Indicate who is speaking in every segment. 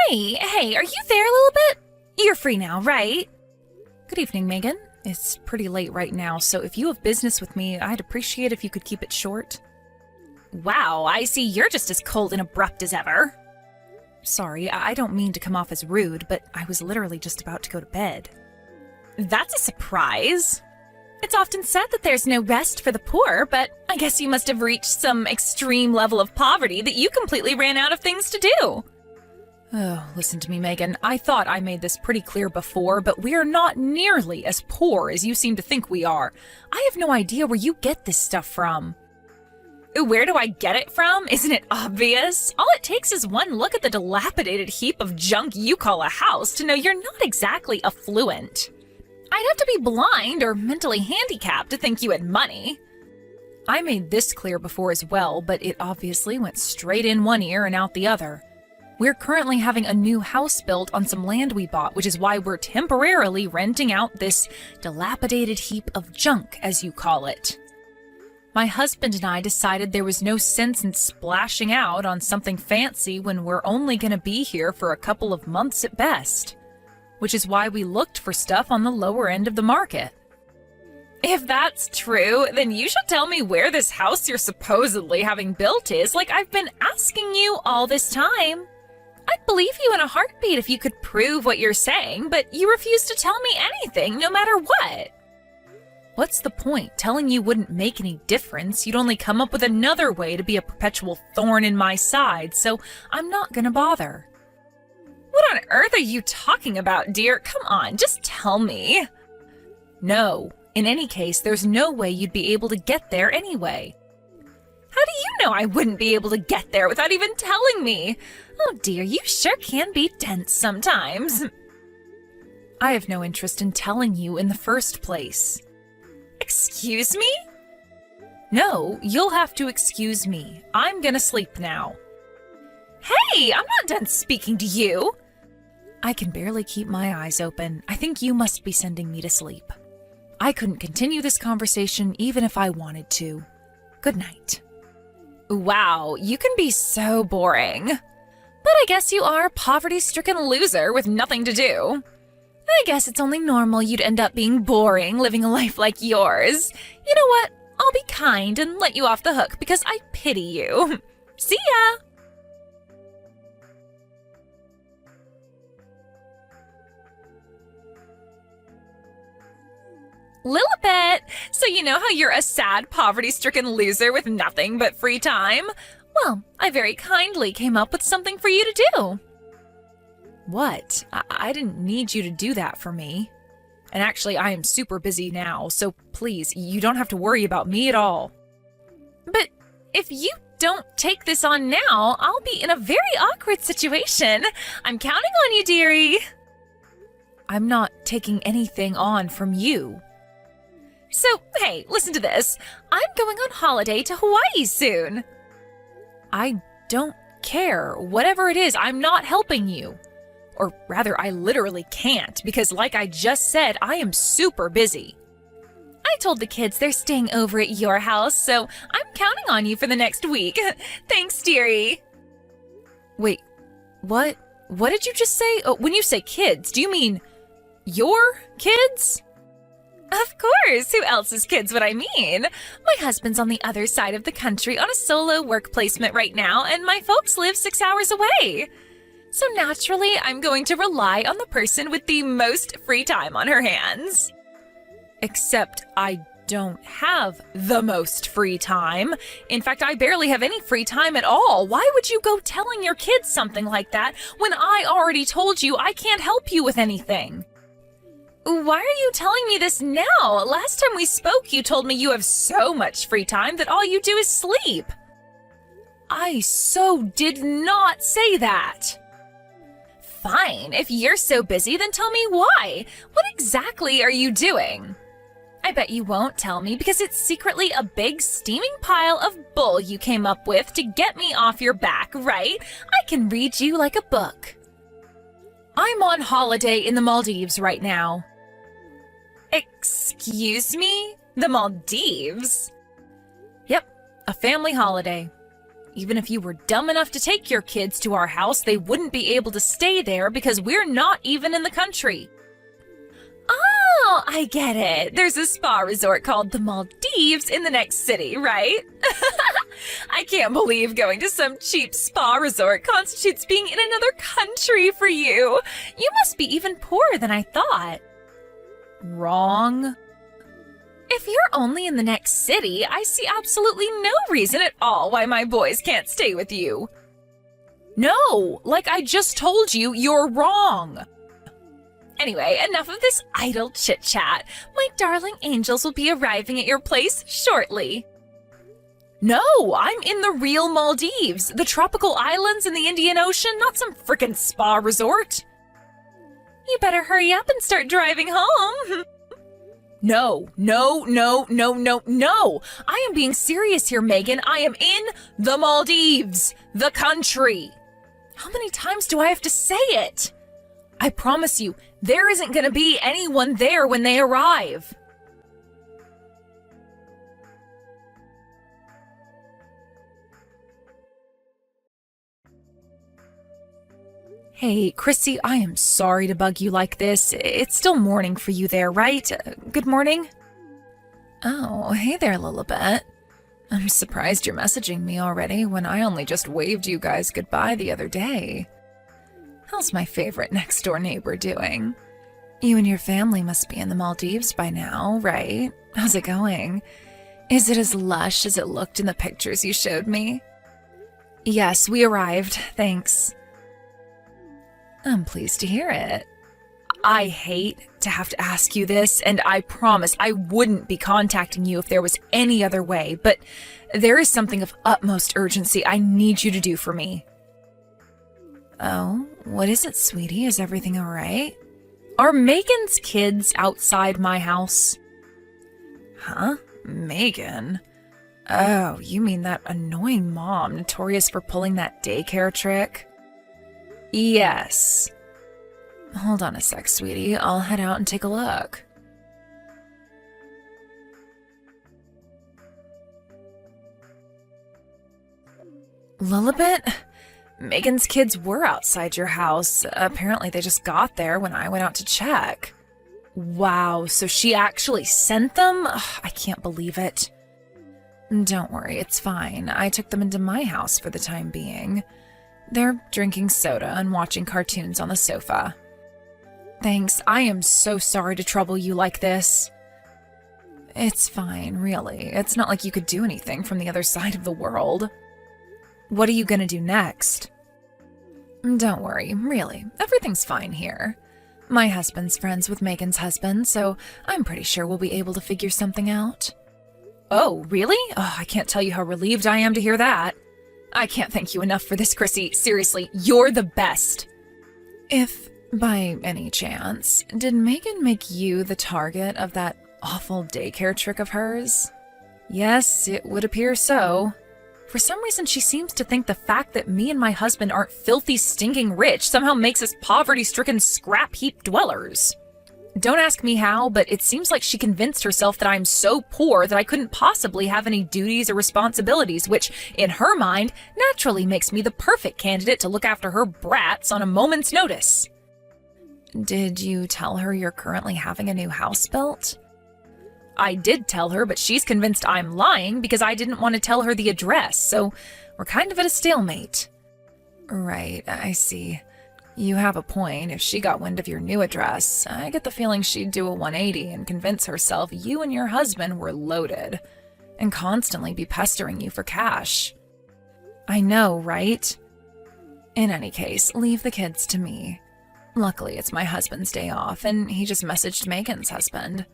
Speaker 1: Hey, are you there a little bit? You're free now, right? Good evening, Megan. It's pretty late right now, so if you have business with me, I'd appreciate if you could keep it short. Wow, I see you're just as cold and abrupt as ever. Sorry, I don't mean to come off as rude, but I was literally just about to go to bed. That's a surprise. It's often said that there's no rest for the poor, but I guess you must have reached some extreme level of poverty that you completely ran out of things to do. Oh, listen to me, Megan. I thought I made this pretty clear before, but we are not nearly as poor as you seem to think we are. I have no idea where you get this stuff from. Where do I get it from? Isn't it obvious? All it takes is one look at the dilapidated heap of junk you call a house to know you're not exactly affluent. I'd have to be blind or mentally handicapped to think you had money. I made this clear before as well, but it obviously went straight in one ear and out the other. We're currently having a new house built on some land we bought, which is why we're temporarily renting out this dilapidated heap of junk, as you call it. My husband and I decided there was no sense in splashing out on something fancy when we're only going to be here for a couple of months at best, which is why we looked for stuff on the lower end of the market. If that's true, then you should tell me where this house you're supposedly having built is, like I've been asking you all this time. I'd believe you in a heartbeat if you could prove what you're saying, but you refuse to tell me anything, no matter what. What's the point? Telling you wouldn't make any difference. You'd only come up with another way to be a perpetual thorn in my side, so I'm not gonna bother. What on earth are you talking about, dear? Come on, just tell me. No. In any case, there's no way you'd be able to get there anyway. How do you know I wouldn't be able to get there without even telling me? Oh dear, you sure can be dense sometimes. I have no interest in telling you in the first place. Excuse me? No, you'll have to excuse me. I'm gonna sleep now. Hey, I'm not done speaking to you. I can barely keep my eyes open. I think you must be sending me to sleep. I couldn't continue this conversation even if I wanted to. Good night. Wow, you can be so boring. But I guess you are a poverty-stricken loser with nothing to do. I guess it's only normal you'd end up being boring, living a life like yours. You know what? I'll be kind and let you off the hook because I pity you. See ya! Lilibet! So you know how you're a sad, poverty-stricken loser with nothing but free time? Well, I very kindly came up with something for you to do. What? I didn't need you to do that for me. And actually, I am super busy now, so please, you don't have to worry about me at all. But if you don't take this on now, I'll be in a very awkward situation. I'm counting on you, dearie. I'm not taking anything on from you. So, hey, listen to this. I'm going on holiday to Hawaii soon. I don't care. Whatever it is, I'm not helping you. Or rather, I literally can't, because like I just said, I am super busy. I told the kids they're staying over at your house, so I'm counting on you for the next week. Thanks, dearie. Wait, what? What did you just say? Oh, when you say kids, do you mean your kids? Of course, who else's kids would I mean? My husband's on the other side of the country on a solo work placement right now, and my folks live 6 hours away. So naturally, I'm going to rely on the person with the most free time on her hands. Except I don't have the most free time. In fact, I barely have any free time at all. Why would you go telling your kids something like that when I already told you I can't help you with anything? Why are you telling me this now? Last time we spoke, you told me you have so much free time that all you do is sleep. I so did not say that. Fine, if you're so busy, then tell me why. What exactly are you doing? I bet you won't tell me because it's secretly a big steaming pile of bull you came up with to get me off your back, right? I can read you like a book. I'm on holiday in the Maldives right now. Excuse me? The Maldives? Yep, a family holiday. Even if you were dumb enough to take your kids to our house, they wouldn't be able to stay there because we're not even in the country. Oh, I get it. There's a spa resort called the Maldives in the next city, right? I can't believe going to some cheap spa resort constitutes being in another country for you. You must be even poorer than I thought. Wrong. If you're only in the next city, I see absolutely no reason at all why my boys can't stay with you. No, like I just told you, you're wrong. Anyway, enough of this idle chit-chat. My darling angels will be arriving at your place shortly. No, I'm in the real Maldives, the tropical islands in the Indian Ocean, not some frickin' spa resort. You better hurry up and start driving home. No. I am being serious here, Megan. I am in the Maldives, the country. How many times do I have to say it? I promise you, there isn't going to be anyone there when they arrive. Hey, Chrissy, I am sorry to bug you like this. It's still morning for you there, right? Good morning? Oh, hey there, Lilibet. I'm surprised you're messaging me already when I only just waved you guys goodbye the other day. How's my favorite next-door neighbor doing? You and your family must be in the Maldives by now, right? How's it going? Is it as lush as it looked in the pictures you showed me? Yes, we arrived, thanks. I'm pleased to hear it. I hate to have to ask you this, and I promise I wouldn't be contacting you if there was any other way, but there is something of utmost urgency I need you to do for me. Oh, what is it, sweetie? Is everything all right? Are Megan's kids outside my house? Huh? Megan? Oh, you mean that annoying mom notorious for pulling that daycare trick? Yes. Hold on a sec, sweetie. I'll head out and take a look. Lilibet? Megan's kids were outside your house. Apparently they just got there when I went out to check. Wow, so she actually sent them? Ugh, I can't believe it. Don't worry, it's fine. I took them into my house for the time being. They're drinking soda and watching cartoons on the sofa. Thanks, I am so sorry to trouble you like this. It's fine, really. It's not like you could do anything from the other side of the world. What are you gonna do next? Don't worry, really. Everything's fine here. My husband's friends with Megan's husband, so I'm pretty sure we'll be able to figure something out. Oh, really? Oh, I can't tell you how relieved I am to hear that. I can't thank you enough for this, Chrissy. Seriously, you're the best. If, by any chance, did Megan make you the target of that awful daycare trick of hers? Yes, it would appear so. For some reason, she seems to think the fact that me and my husband aren't filthy, stinking rich somehow makes us poverty-stricken scrap heap dwellers. Don't ask me how, but it seems like she convinced herself that I'm so poor that I couldn't possibly have any duties or responsibilities, which, in her mind, naturally makes me the perfect candidate to look after her brats on a moment's notice. Did you tell her you're currently having a new house built? I did tell her, but she's convinced I'm lying because I didn't want to tell her the address, so we're kind of at a stalemate. Right, I see. You have a point. If she got wind of your new address, I get the feeling she'd do a 180 and convince herself you and your husband were loaded, and constantly be pestering you for cash. I know, right? In any case, leave the kids to me. Luckily, it's my husband's day off, and he just messaged Megan's husband.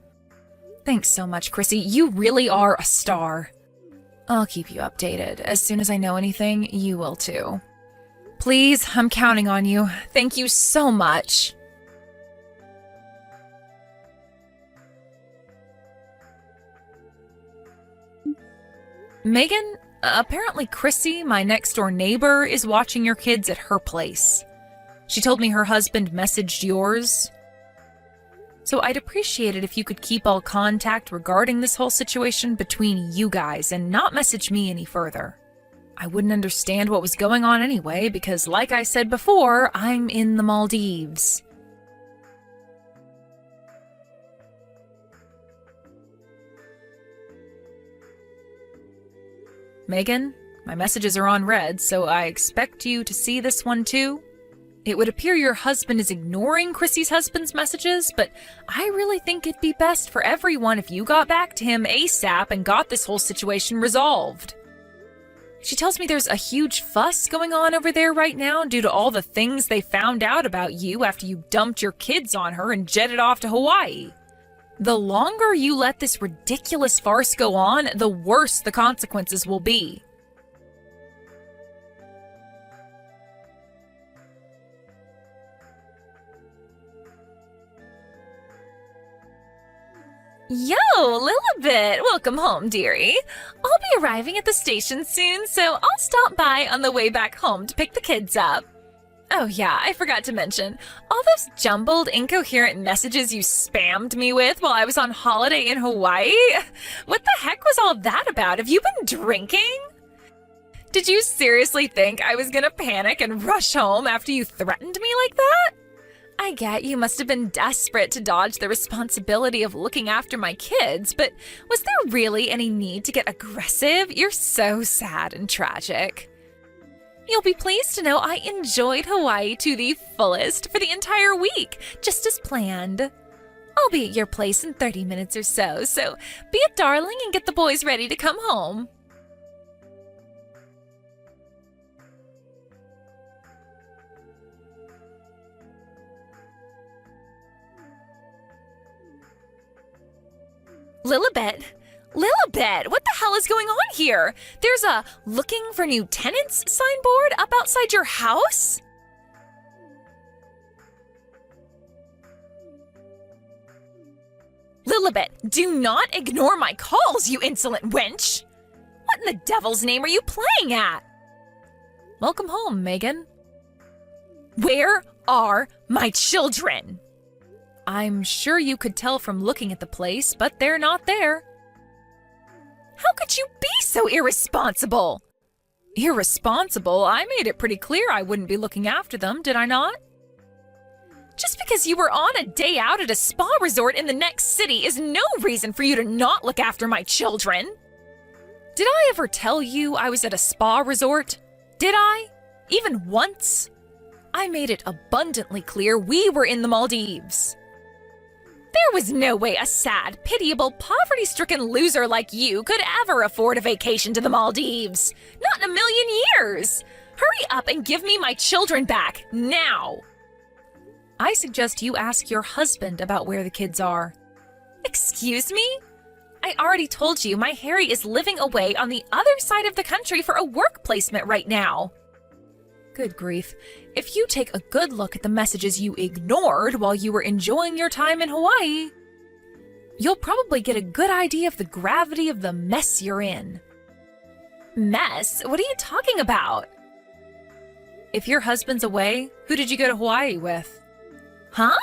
Speaker 1: Thanks so much, Chrissy. You really are a star. I'll keep you updated. As soon as I know anything, you will too. Please, I'm counting on you. Thank you so much. Megan, apparently Chrissy, my next-door neighbor, is watching your kids at her place. She told me her husband messaged yours. So I'd appreciate it if you could keep all contact regarding this whole situation between you guys and not message me any further. I wouldn't understand what was going on anyway, because like I said before, I'm in the Maldives. Megan, my messages are on red, so I expect you to see this one too. It would appear your husband is ignoring Chrissy's husband's messages, but I really think it'd be best for everyone if you got back to him ASAP and got this whole situation resolved. She tells me there's a huge fuss going on over there right now due to all the things they found out about you after you dumped your kids on her and jetted off to Hawaii. The longer you let this ridiculous farce go on, the worse the consequences will be. Yo, Lilibet! Welcome home, dearie. I'll be arriving at the station soon, so I'll stop by on the way back home to pick the kids up. Oh yeah, I forgot to mention, all those jumbled, incoherent messages you spammed me with while I was on holiday in Hawaii? What the heck was all that about? Have you been drinking? Did you seriously think I was gonna panic and rush home after you threatened me like that? I get you must have been desperate to dodge the responsibility of looking after my kids, but was there really any need to get aggressive? You're so sad and tragic. You'll be pleased to know I enjoyed Hawaii to the fullest for the entire week, just as planned. I'll be at your place in 30 minutes or so be a darling and get the boys ready to come home. Lilibet, what the hell is going on here? There's a looking for new tenants signboard up outside your house? Lilibet, do not ignore my calls, you insolent wench! What in the devil's name are you playing at? Welcome home, Megan. Where are my children? I'm sure you could tell from looking at the place, but they're not there. How could you be so irresponsible? Irresponsible? I made it pretty clear I wouldn't be looking after them, did I not? Just because you were on a day out at a spa resort in the next city is no reason for you to not look after my children. Did I ever tell you I was at a spa resort? Did I? Even once? I made it abundantly clear we were in the Maldives. There was no way a sad, pitiable, poverty-stricken loser like you could ever afford a vacation to the Maldives. Not in a million years. Hurry up and give me my children back, now. I suggest you ask your husband about where the kids are. Excuse me? I already told you my Harry is living away on the other side of the country for a work placement right now. Good grief. If you take a good look at the messages you ignored while you were enjoying your time in Hawaii, you'll probably get a good idea of the gravity of the mess you're in. Mess? What are you talking about? If your husband's away, who did you go to Hawaii with? Huh?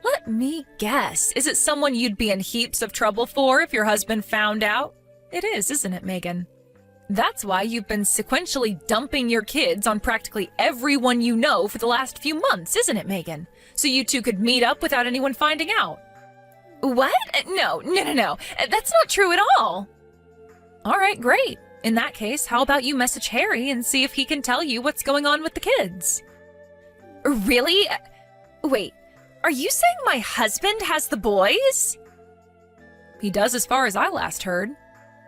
Speaker 1: Let me guess. Is it someone you'd be in heaps of trouble for if your husband found out? It is, isn't it, Megan? That's why you've been sequentially dumping your kids on practically everyone you know for the last few months, isn't it, Megan? So you two could meet up without anyone finding out. What? No. That's not true at all. All right, great. In that case, how about you message Harry and see if he can tell you what's going on with the kids? Really? Wait, are you saying my husband has the boys? He does as far as I last heard.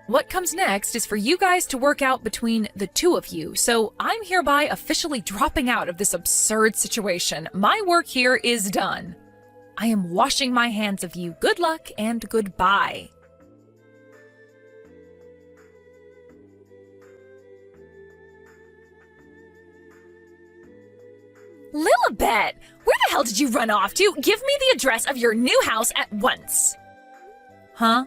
Speaker 1: What comes next is for you guys to work out between the two of you, so I'm hereby officially dropping out of this absurd situation. My work here is done. I am washing my hands of you. Good luck and goodbye. Lilibet, where the hell did you run off to? Give me the address of your new house at once. Huh?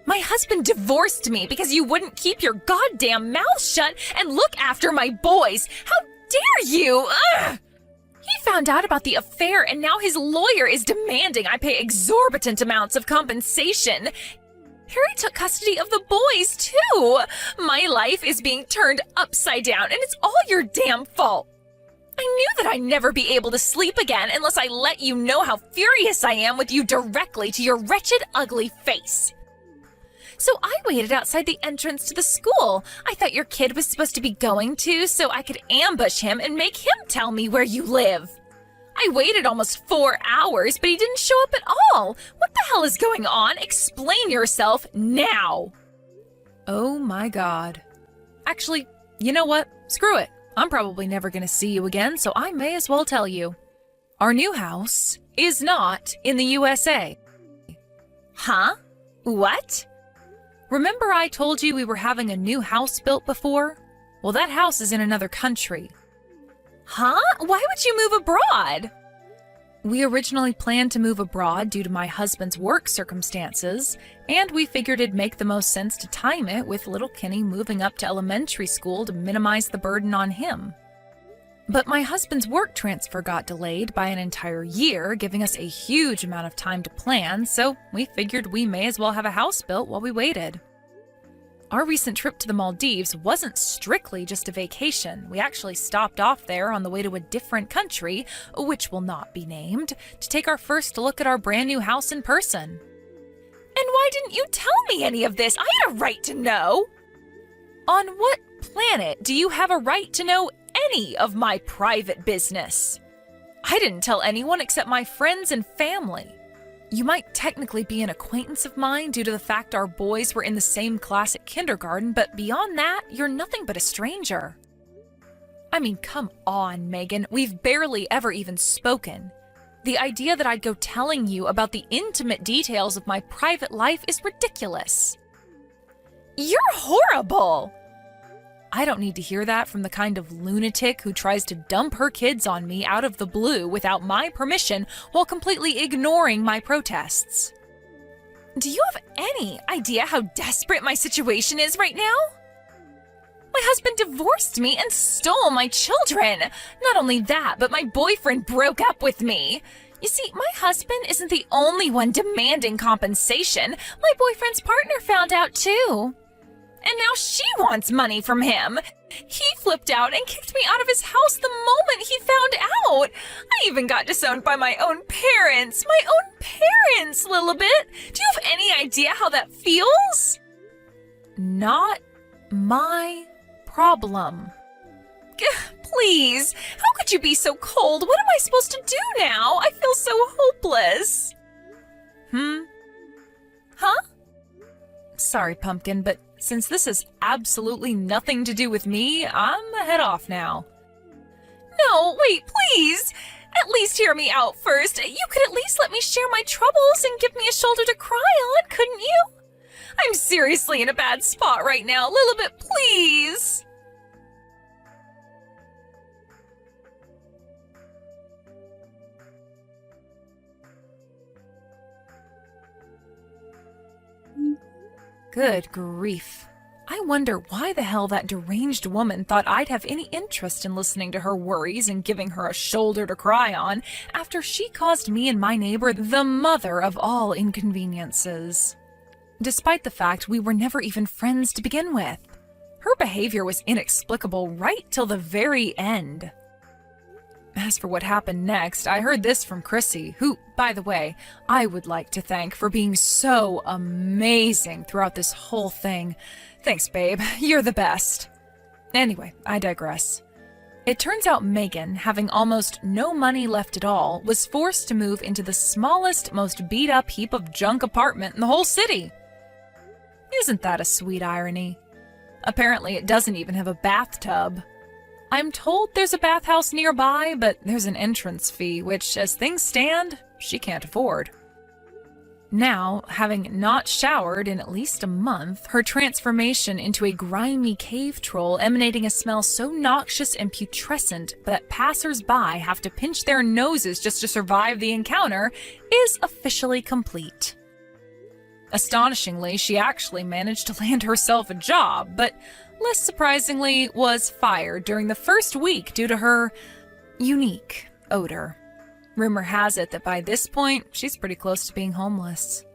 Speaker 1: My husband divorced me because you wouldn't keep your goddamn mouth shut and look after my boys. How dare you? Ugh! He found out about the affair and now his lawyer is demanding I pay exorbitant amounts of compensation. Harry took custody of the boys, too! My life is being turned upside down, and it's all your damn fault! I knew that I'd never be able to sleep again unless I let you know how furious I am with you directly to your wretched, ugly face. So I waited outside the entrance to the school. I thought your kid was supposed to be going to, so I could ambush him and make him tell me where you live. I waited almost 4 hours, but he didn't show up at all. What the hell is going on? Explain yourself now. Oh my God. Actually, you know what? Screw it. I'm probably never going to see you again, so I may as well tell you. Our new house is not in the USA. Huh? What? Remember I told you we were having a new house built before? Well, that house is in another country. Huh? Why would you move abroad? We originally planned to move abroad due to my husband's work circumstances, and we figured it'd make the most sense to time it with little Kenny moving up to elementary school to minimize the burden on him. But my husband's work transfer got delayed by an entire year, giving us a huge amount of time to plan, so we figured we may as well have a house built while we waited. Our recent trip to the Maldives wasn't strictly just a vacation. We actually stopped off there on the way to a different country, which will not be named, to take our first look at our brand new house in person. And why didn't you tell me any of this? I had a right to know. On what planet do you have a right to know any of my private business? I didn't tell anyone except my friends and family. You might technically be an acquaintance of mine due to the fact our boys were in the same class at kindergarten, but beyond that, you're nothing but a stranger. I mean, come on, Megan. We've barely ever even spoken. The idea that I'd go telling you about the intimate details of my private life is ridiculous. You're horrible! I don't need to hear that from the kind of lunatic who tries to dump her kids on me out of the blue without my permission while completely ignoring my protests. Do you have any idea how desperate my situation is right now? My husband divorced me and stole my children. Not only that, but my boyfriend broke up with me. You see, my husband isn't the only one demanding compensation. My boyfriend's partner found out too. And now she wants money from him. He flipped out and kicked me out of his house the moment he found out. I even got disowned by my own parents. My own parents, Lilibet. Do you have any idea how that feels? Not my problem. Please, how could you be so cold? What am I supposed to do now? I feel so hopeless. Huh? Sorry, Pumpkin, but since this has absolutely nothing to do with me, I'm head off now. No, wait, please! At least hear me out first. You could at least let me share my troubles and give me a shoulder to cry on, couldn't you? I'm seriously in a bad spot right now. Lilibet, please! Good grief. I wonder why the hell that deranged woman thought I'd have any interest in listening to her worries and giving her a shoulder to cry on after she caused me and my neighbor the mother of all inconveniences. Despite the fact we were never even friends to begin with. Her behavior was inexplicable right till the very end. As for what happened next, I heard this from Chrissy, who, by the way, I would like to thank for being so amazing throughout this whole thing. Thanks, babe. You're the best. Anyway, I digress. It turns out Megan, having almost no money left at all, was forced to move into the smallest, most beat-up heap of junk apartment in the whole city. Isn't that a sweet irony? Apparently, it doesn't even have a bathtub. I'm told there's a bathhouse nearby, but there's an entrance fee, which, as things stand, she can't afford. Now, having not showered in at least a month, her transformation into a grimy cave troll emanating a smell so noxious and putrescent that passers-by have to pinch their noses just to survive the encounter is officially complete. Astonishingly, she actually managed to land herself a job, but less surprisingly, was fired during the first week due to her unique odor. Rumor has it that by this point, she's pretty close to being homeless.